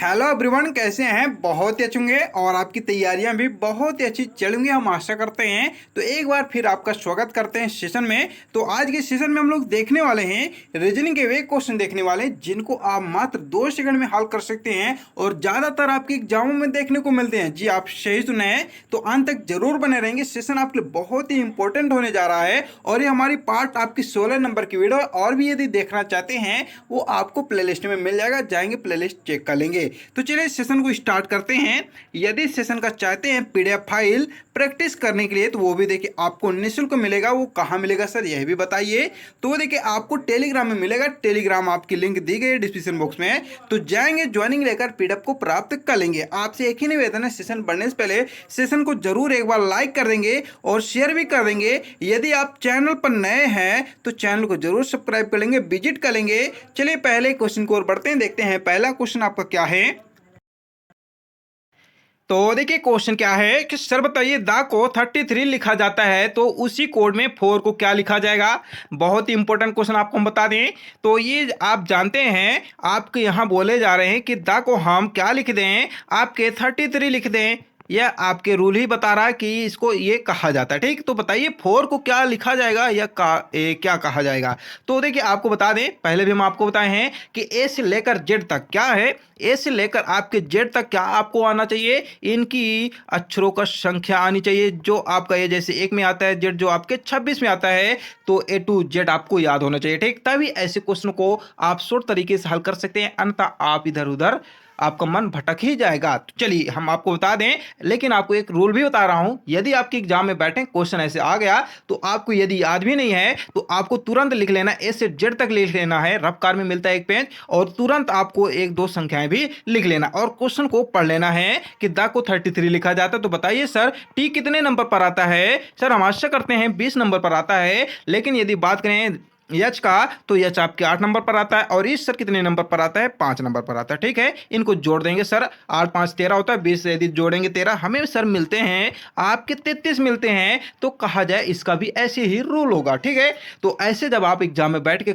Hello everyone, कैसे हैं? बहुत ही अच्छे होंगे और आपकी तैयारियां भी बहुत ही अच्छी चलेंगी, हम आशा करते हैं। तो एक बार फिर आपका स्वागत करते हैं सेशन में। तो आज के सेशन में हम लोग देखने वाले हैं रीजनिंग के वे क्वेश्चन देखने वाले हैं जिनको आप मात्र 2 सेकंड में हल कर सकते हैं और ज़्यादातर आपके एग्जामों में देखने को मिलते हैं। जी, आप सही सुने हैं, तो अंत तक जरूर बने रहेंगे। सेशन आपके लिए बहुत ही इंपॉर्टेंट होने जा रहा है और ये हमारी पार्ट आपकी 16 नंबर की वीडियो और भी यदि देखना चाहते हैं वो आपको प्लेलिस्ट में मिल जाएगा, जाएंगे प्लेलिस्ट चेक कर लेंगे। तो चलिए सेशन को स्टार्ट करते हैं। यदि सेशन का चाहते हैं पीडीएफ फाइल प्रैक्टिस करने के लिए तो वो भी देखिए आपको निःशुल्क मिलेगा। वो कहाँ मिलेगा सर, यह भी बताइए। तो वो देखिए आपको टेलीग्राम में मिलेगा। टेलीग्राम आपकी लिंक दी गई है डिस्क्रिप्शन बॉक्स में, तो जाएंगे ज्वाइनिंग लेकर पीडीएफ को प्राप्त कर लेंगे। आपसे एक ही निवेदन है, सेशन बढ़ने से पहले सेशन को जरूर एक बार लाइक कर देंगे और शेयर भी कर देंगे। यदि आप चैनल पर नए हैं तो चैनल को जरूर सब्सक्राइब कर लेंगे, विजिट कर लेंगे। चलिए पहले क्वेश्चन की ओर बढ़ते हैं, देखते हैं पहला क्वेश्चन आपका क्या है। तो देखिए क्वेश्चन क्या है कि सर बताइए दा को 33 लिखा जाता है तो उसी कोड में 4 को क्या लिखा जाएगा। बहुत ही इंपॉर्टेंट क्वेश्चन आपको हम बता दें। तो ये आप जानते हैं, आपके यहाँ बोले जा रहे हैं कि दा को हम क्या लिख दें, आपके 33 लिख दें। यह आपके रूल ही बता रहा है कि इसको ये कहा जाता है। ठीक, तो बताइए 4 को क्या लिखा जाएगा या क्या कहा जाएगा। तो देखिए आपको बता दें, पहले भी हम आपको बताए हैं कि ए से लेकर जेड तक क्या है, ए से लेकर आपके जेड तक क्या आपको आना चाहिए, इनकी अक्षरों का संख्या आनी चाहिए। जो आपका ये जैसे 1 में आता है जेड, जो आपके 26 में आता है, तो ए टू जेड आपको याद होना चाहिए। ठीक, तभी ऐसे क्वेश्चन को आप शॉर्ट तरीके से हल कर सकते हैं, अन्यथा आप इधर उधर आपका मन भटक ही जाएगा। तो चलिए हम आपको बता दें, लेकिन आपको एक रूल भी बता रहा हूं। यदि आपके एग्जाम में बैठे क्वेश्चन ऐसे आ गया तो आपको यदि याद भी नहीं है तो आपको तुरंत लिख लेना, ए से जेड तक लिख लेना है। रफ कार में मिलता है एक पेज, और तुरंत आपको एक दो संख्याएं भी लिख लेना और क्वेश्चन को पढ़ लेना है कि दा को 33 लिखा जाता है। तो बताइए सर टी कितने नंबर पर आता है। सर हम आशा करते हैं 20 नंबर पर आता है, लेकिन यदि बात करें यच का तो यच आपके 8 नंबर पर आता है, और इस सर कितने नंबर पर आता है, 5 नंबर पर आता है। ठीक है, इनको जोड़ देंगे सर, 8 5 13 होता है, 20 यदि जोड़ेंगे 13, हमें सर मिलते हैं आपके 33 मिलते हैं। तो कहा जाए इसका भी ऐसे ही रूल होगा। ठीक है, तो ऐसे जब आप एग्जाम में बैठ के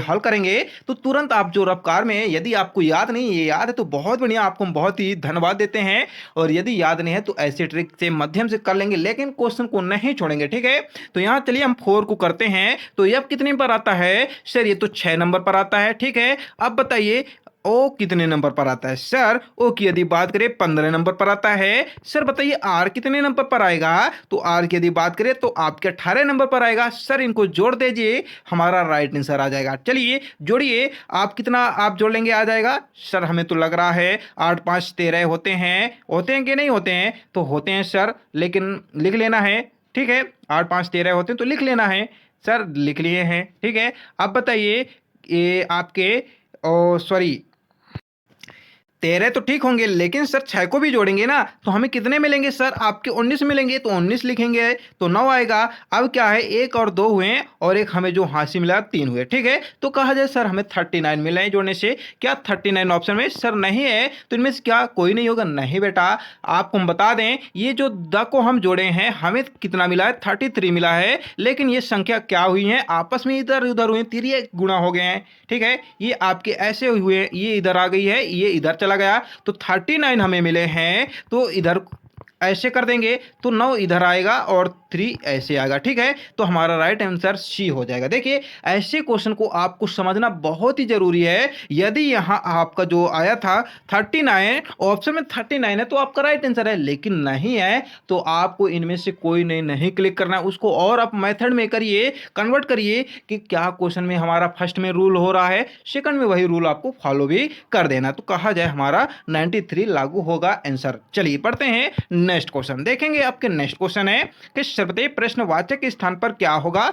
हल करेंगे तो तुरंत आप जो रफ्तार में, यदि आपको याद नहीं, ये याद है तो बहुत बढ़िया, आपको हम बहुत ही धन्यवाद देते हैं। और यदि याद नहीं है तो ऐसे ट्रिक से माध्यम से कर लेंगे, लेकिन क्वेश्चन को नहीं छोड़ेंगे। ठीक है, तो यहाँ चलिए हम 4 को करते हैं। तो ये अब कितने पर आता है सर, ये तो 6 नंबर पर आता है। ठीक है, अब बताइए ओ कितने नंबर पर आता है। सर ओ की यदि बात करें 15 नंबर पर आता है। सर बताइए आर कितने नंबर पर आएगा। तो आर की यदि बात करें तो आपके 18 नंबर पर आएगा। सर इनको जोड़ दीजिए, हमारा राइट आंसर आ जाएगा। चलिए जोड़िए, आप कितना आप जोड़ लेंगे आ जाएगा। सर हमें तो लग रहा है 8 5 13 होते हैं कि नहीं होते हैं, तो होते हैं सर, लेकिन लिख लेना है। ठीक है, 8 5 13 होते हैं तो लिख लेना है। सर लिख लिए हैं। ठीक है, अब बताइए ये आपके ओ सॉरी 13 तो ठीक होंगे, लेकिन सर 6 को भी जोड़ेंगे ना तो हमें कितने मिलेंगे सर, आपके 19 मिलेंगे। तो 19 लिखेंगे तो 9 आएगा। अब क्या है, 1 और 2 हुए और एक हमें जो हासिल मिला 3 हुए। ठीक है, तो कहा जाए सर हमें 39 मिले हैं जोड़ने से। क्या 39 ऑप्शन में सर नहीं है, तो इनमें से क्या कोई नहीं होगा। नहीं बेटा, आपको हम बता दें ये जो द को हम जोड़े हैं हमें कितना मिला है, 33 मिला है, लेकिन ये संख्या क्या हुई है, आपस में इधर उधर हुए, तिरिये गुणा हो गए हैं। ठीक है, ये आपके ऐसे हुए, ये इधर आ गई है, ये इधर चला गया, तो 39 हमें मिले हैं। तो इधर ऐसे कर देंगे तो 9 इधर आएगा और 3 ऐसे आएगा। ठीक है, तो हमारा राइट आंसर सी हो जाएगा। देखिए ऐसे क्वेश्चन को आपको समझना बहुत ही जरूरी है। यदि यहाँ आपका जो आया था 39, ऑप्शन में 39 है तो आपका राइट आंसर है, लेकिन नहीं है तो आपको इनमें से कोई नहीं क्लिक करना है, उसको और आप मेथड में करिए, कन्वर्ट करिए कि क्या क्वेश्चन में हमारा फर्स्ट में रूल हो रहा है, सेकंड में वही रूल आपको फॉलो भी कर देना। तो कहा जाए हमारा 93 लागू होगा आंसर। चलिए पढ़ते हैं नेक्स्ट क्वेश्चन, देखेंगे आपके नेक्स्ट क्वेश्चन है कि सर्वदय प्रश्नवाचक के स्थान पर क्या होगा।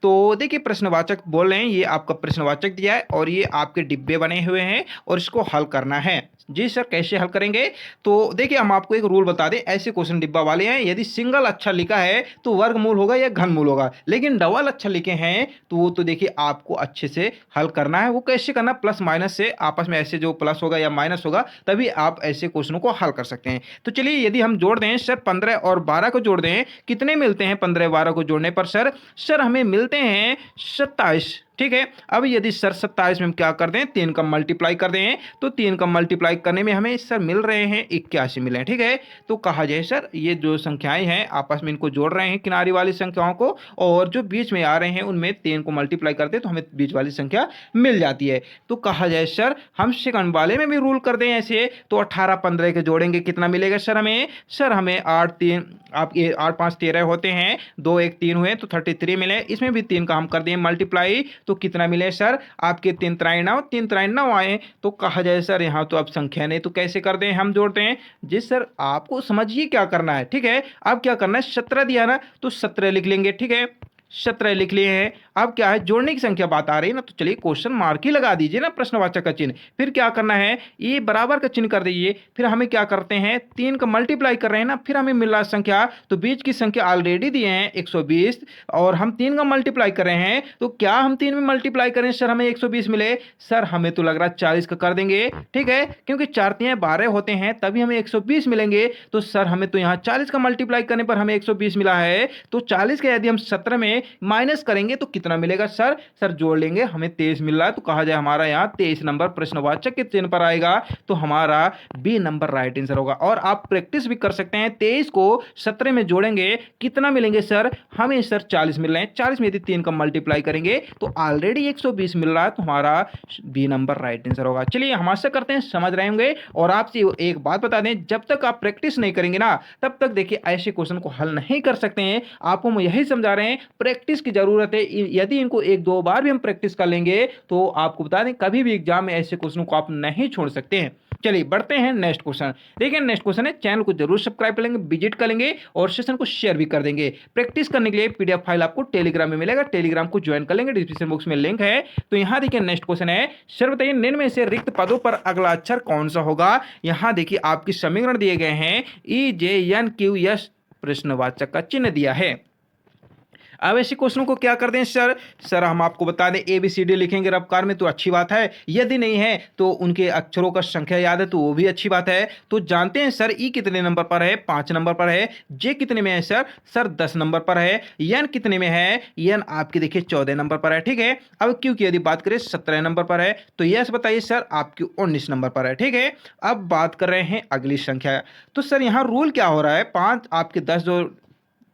तो देखिए प्रश्नवाचक बोल रहे हैं, ये आपका प्रश्नवाचक दिया है और ये आपके डिब्बे बने हुए हैं और इसको हल करना है। जी सर कैसे हल करेंगे, तो देखिए हम आपको एक रूल बता दें, ऐसे क्वेश्चन डिब्बा वाले हैं, यदि सिंगल अक्षर लिखा है तो वर्गमूल होगा या घनमूल होगा, लेकिन डबल अक्षर लिखे हैं तो वो तो देखिए आपको अच्छे से हल करना है। वो कैसे करना, प्लस माइनस से आपस में ऐसे जो प्लस होगा या माइनस होगा तभी आप ऐसे क्वेश्चनों को हल कर सकते हैं। तो चलिए यदि हम जोड़ दें सर 15 और 12 को जोड़ दें, कितने मिलते हैं 15 12 को जोड़ने पर। सर हमें मिलते हैं 27। ठीक है। अब यदि सर 27 में हम क्या कर दें, 3 का मल्टीप्लाई कर दें, तो 3 का मल्टीप्लाई करने में हमें सर मिल रहे हैं 81 मिले हैं। ठीक है, तो कहा जाए सर ये जो संख्याएं हैं आपस में इनको जोड़ रहे हैं किनारे वाली संख्याओं को, और जो बीच में आ रहे हैं उनमें 3 को मल्टीप्लाई करते तो हमें बीच वाली संख्या मिल जाती है। तो कहा जाए सर हम सेकंड वाले में भी रूल कर दें ऐसे, तो 18 15 के जोड़ेंगे कितना मिलेगा सर हमें, सर हमें 8 3 आप ये 8 5 13 होते हैं, 2 1 3 हुए तो 33 मिले। इसमें भी 3 का हम कर दें मल्टीप्लाई तो कितना मिले सर आपके 3 3 9 3 3 9 आए। तो कहा जाए सर यहाँ तो अब संख्या नहीं तो कैसे कर दें हम जोड़ते हैं जी सर, आपको समझिए क्या करना है। ठीक है, अब क्या करना है, 17 दिया ना तो 17 लिख लेंगे। ठीक है, 17 लिख लिए हैं। अब क्या है, जोड़ने की संख्या बात आ रही है ना, तो चलिए क्वेश्चन मार्क ही लगा दीजिए ना, प्रश्नवाचक का चिन्ह। फिर क्या करना है, ये बराबर का चिन्ह कर दीजिए। फिर हमें क्या करते हैं, 3 का मल्टीप्लाई कर रहे हैं ना, फिर हमें मिल रहा संख्या, तो बीच की संख्या ऑलरेडी दिए हैं 120, और हम 3 का मल्टीप्लाई कर रहे हैं, तो क्या हम 3 में मल्टीप्लाई करें सर हमें 120 मिले, सर हमें तो लग रहा है 40 का कर देंगे। ठीक है, क्योंकि 4 3 12 होते हैं तभी हमें 120 मिलेंगे, तो सर हमें तो यहाँ 40 का मल्टीप्लाई करने पर हमें 120 मिला है। तो 40 का यदि हम 17 में माइनस करेंगे तो कितना मिलेगा सर, सर जोड़ लेंगे हमें 23 मिल रहा है, तो कहा जाए हमारा यहाँ 23 नंबर प्रश्नवाचक के चिन्ह पर आएगा, तो हमारा बी नंबर राइट आंसर होगा। और आप प्रैक्टिस भी कर सकते हैं, 23 को 17 में जोड़ेंगे कितना मिलेंगे सर हमें, सर 40 मिल रहे हैं। 40 में यदि 3 का मल्टीप्लाई करेंगे तो ऑलरेडी 120 मिल रहा है, तो हमारा बी नंबर राइट आंसर होगा। चलिए हम आशा करते हैं समझ रहे होंगे। और आपसे एक बात बता दें, जब तक आप प्रैक्टिस नहीं करेंगे ना तब तक देखिए ऐसे क्वेश्चन को हल नहीं कर सकते हैं। आपको हम यही समझा रहे हैं, प्रैक्टिस की जरूरत है। यदि इनको 1 2 बार भी हम प्रैक्टिस कर लेंगे तो आपको बता दें कभी भी एग्जाम में ऐसे क्वेश्चनों को आप नहीं छोड़ सकते हैं। चलिए बढ़ते हैं नेक्स्ट क्वेश्चन। देखिए नेक्स्ट क्वेश्चन है, चैनल को जरूर सब्सक्राइब कर लेंगे, विजिट कर लेंगे और सेशन को शेयर भी कर देंगे। प्रैक्टिस करने के लिए पीडीएफ फाइल आपको टेलीग्राम में मिलेगा, टेलीग्राम को ज्वाइन कर लेंगे, डिस्क्रिप्शन बॉक्स में लिंक है। तो यहाँ देखिए नेक्स्ट क्वेश्चन है, सर बताइए निम्न में से रिक्त पदों पर अगला अक्षर कौन सा होगा। यहाँ देखिए आपकी समीकरण दिए गए हैं, EJNQS प्रश्नवाचक का चिन्ह दिया है। अब ऐसे क्वेश्चनों को क्या कर दें सर, सर हम आपको बता दें ABCD लिखेंगे रफ्तार में तो अच्छी बात है, यदि नहीं है तो उनके अक्षरों का संख्या याद है तो वो भी अच्छी बात है। तो जानते हैं सर ई कितने नंबर पर है, 5 नंबर पर है। जे कितने में है सर, सर 10 नंबर पर है। एन कितने में है, एन आपकी देखिए 14 नंबर पर है। ठीक है, अब क्यू की यदि बात करें 17 नंबर पर है। तो यस बताइए सर आपकी 19 नंबर पर है। ठीक है, अब बात कर रहे हैं अगली संख्या। तो सर यहाँ रूल क्या हो रहा है, 5 आपके 10 जो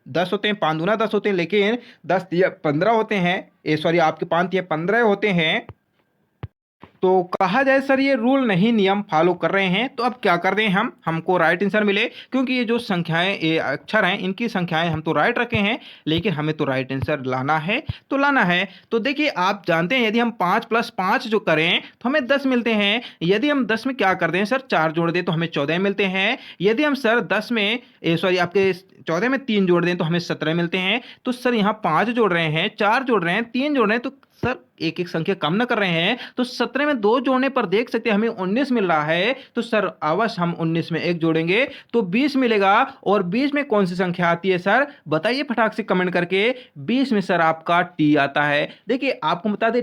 10 होते हैं, 5 दूना 10 होते हैं, लेकिन 10 या 15 होते हैं, सॉरी आपके 5 या 15 होते हैं। तो कहा जाए सर ये रूल नहीं नियम फॉलो कर रहे हैं, तो अब क्या कर दें हम, हमको राइट आंसर मिले, क्योंकि ये जो संख्याएं ये अक्षर हैं इनकी संख्याएं हम तो राइट रखे हैं, लेकिन हमें तो राइट आंसर लाना है तो लाना है। तो देखिए आप जानते हैं यदि हम 5 + 5 जो करें तो हमें 10 मिलते हैं। यदि हम 10 में क्या कर दें सर 4 जोड़ दें तो हमें 14 मिलते हैं। यदि हम सर 10 में सॉरी आपके 14 में 3 जोड़ दें तो हमें 17 मिलते हैं। तो सर यहाँ 5 जोड़ रहे हैं, 4 जोड़ रहे हैं, 3 जोड़ रहे हैं, तो सर एक एक संख्या कम ना कर रहे हैं, तो 17 में 2 जोड़ने पर देख सकते हैं हमें 19 मिल रहा है। तो सर अवश्य हम 19 में 1 जोड़ेंगे तो 20 मिलेगा। और 20 में कौन सी संख्या आती है सर बताइए फटाक से कमेंट करके। 20 में सर आपका टी आता है। देखिए आपको बता दें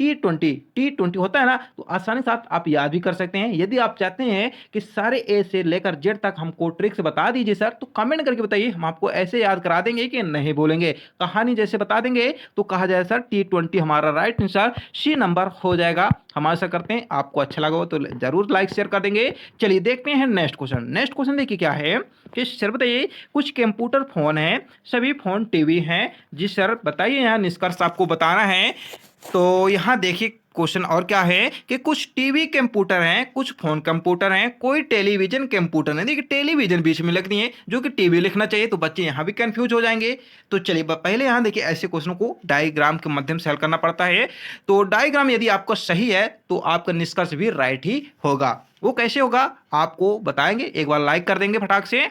T20 होता है ना, तो आसानी से आप याद भी कर सकते हैं। यदि आप चाहते हैं कि सारे ए से लेकर जेड तक हमको ट्रिक्स बता दीजिए सर, तो कमेंट करके बताइए, हम आपको ऐसे याद करा देंगे कि नहीं बोलेंगे, कहानी जैसे बता देंगे। तो कहा जाए सर T20 हमारा राइट आंसर सी नंबर हो जाएगा। हम आशा करते हैं आपको अच्छा लगा हो तो जरूर लाइक शेयर कर देंगे। चलिए देखते हैं नेक्स्ट क्वेश्चन। नेक्स्ट क्वेश्चन देखिए क्या है कि सर बताइए कुछ कंप्यूटर फोन है, सभी फोन टीवी हैं। जी सर बताइए, यहाँ निष्कर्ष आपको बताना है। तो यहाँ देखिए क्वेश्चन और क्या है कि कुछ टीवी कंप्यूटर हैं, कुछ फोन कंप्यूटर हैं, कोई टेलीविजन कंप्यूटर नहीं। देखिए टेलीविजन बीच में लगती है जो कि टीवी लिखना चाहिए, तो बच्चे यहाँ भी कंफ्यूज हो जाएंगे। तो चलिए पहले यहाँ देखिए ऐसे क्वेश्चनों को डायग्राम के माध्यम से हल करना पड़ता है। तो डायग्राम यदि आपका सही है तो आपका निष्कर्ष भी राइट ही होगा। वो कैसे होगा आपको बताएंगे, एक बार लाइक कर देंगे फटाक से।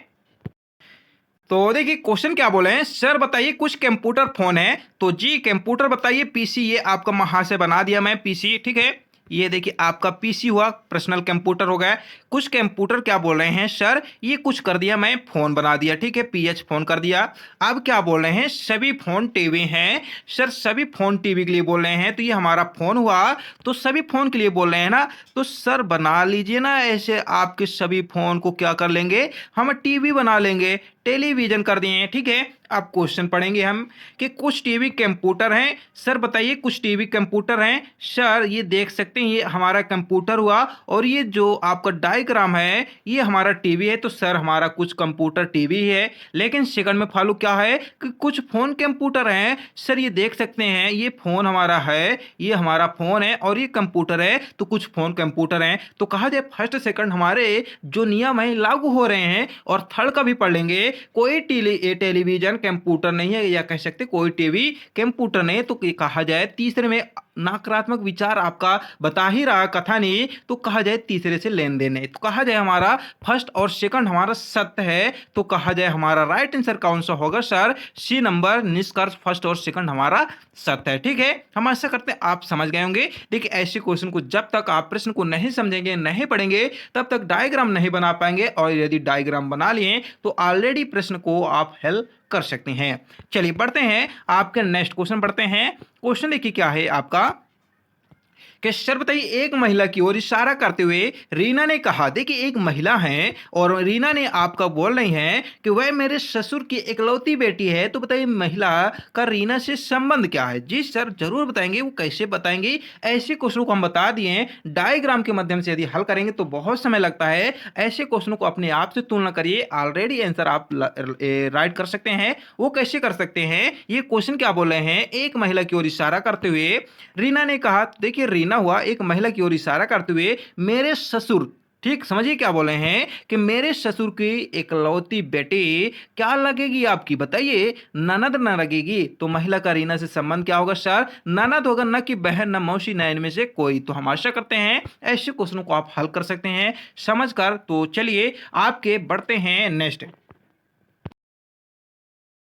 तो देखिए क्वेश्चन क्या बोले हैं, सर बताइए कुछ कंप्यूटर फोन है। तो जी कंप्यूटर बताइए पीसी, ये आपका वहां से बना दिया मैं पीसी। ठीक है, ये देखिए आपका पीसी हुआ, पर्सनल कंप्यूटर हो गया। कुछ कंप्यूटर क्या बोल रहे हैं सर, ये कुछ कर दिया मैं फोन बना दिया। ठीक है, पीएच फोन कर दिया। अब क्या बोल रहे हैं, सभी फोन टीवी हैं। सर सभी फोन टीवी के लिए बोल रहे हैं, तो ये हमारा फोन हुआ, तो सभी फोन के लिए बोल रहे हैं ना। तो सर बना लीजिए ना ऐसे, आपके सभी फोन को क्या कर लेंगे हम टीवी बना लेंगे। टेलीविजन कर दिए हैं। ठीक है, अब क्वेश्चन पढ़ेंगे हम कि कुछ टीवी कंप्यूटर हैं। सर बताइए कुछ टीवी कंप्यूटर हैं। सर ये देख सकते हैं ये हमारा कंप्यूटर हुआ और ये जो आपका डायग्राम है ये हमारा टीवी है। तो सर हमारा कुछ कंप्यूटर टीवी है, लेकिन सेकंड में फॉलो क्या है कि कुछ फोन कंप्यूटर हैं। सर ये देख सकते हैं ये फोन हमारा है, ये हमारा फोन है और ये कंप्यूटर है, तो कुछ फोन कंप्यूटर हैं। तो कहा जाए फर्स्ट सेकंड हमारे जो नियम है लागू हो रहे हैं। और थर्ड का भी पढ़ लेंगे, कोई टेलीविजन कंप्यूटर नहीं है, या कह सकते कोई टीवी कंप्यूटर नहीं है। तो कहा जाए तीसरे में नकारात्मक विचार आपका बता ही रहा कथन ही, तो कहा जाए तीसरे से लेन देन है। तो कहा जाए हमारा फर्स्ट और सेकंड हमारा सत्य है। तो कहा जाए हमारा राइट आंसर कौन सा होगा सर? सी नंबर, निष्कर्ष फर्स्ट और सेकंड हमारा सत्य है। ठीक है, हम ऐसा करते हैं आप समझ गए होंगे। देखिए ऐसे क्वेश्चन को जब तक आप प्रश्न को नहीं समझेंगे नहीं पढ़ेंगे तब तक डायग्राम नहीं बना पाएंगे, और यदि डायग्राम बना लिए तो ऑलरेडी प्रश्न को आप हल कर सकते हैं। चलिए बढ़ते हैं, आपके नेक्स्ट क्वेश्चन पढ़ते हैं। क्वेश्चन देखिए क्या है आपका कि सर बताइए एक महिला की ओर इशारा करते हुए रीना ने कहा। देखिए एक महिला है और रीना ने आपका बोल रही है कि वह मेरे ससुर की इकलौती बेटी है। तो बताइए महिला का रीना से संबंध क्या है? जी सर जरूर बताएंगे, वो कैसे बताएंगे? ऐसे क्वेश्चन को हम बता दिए डायग्राम के माध्यम से यदि हल करेंगे तो बहुत समय लगता है। ऐसे क्वेश्चन को अपने आप से तुलना करिए, ऑलरेडी आंसर आप राइट कर सकते हैं। वो कैसे कर सकते हैं? ये क्वेश्चन क्या बोल रहे हैं, एक महिला की ओर इशारा करते हुए रीना ने कहा। देखिए रीना हुआ एक महिला की ओर इशारा करते हुए मेरे ससुर, ठीक समझिए क्या बोले हैं कि मेरे ससुर की इकलौती बेटी क्या लगेगी आपकी? बताइए ननद न लगेगी। तो महिला का रीना से संबंध क्या होगा सर? ननद होगा, न कि बहन, न मौसी, न इनमें से कोई। तो हम आशा करते हैं ऐसे क्वेश्चनों को आप हल कर सकते हैं समझकर। तो चलिए आपके बढ़ते हैं नेक्स्ट।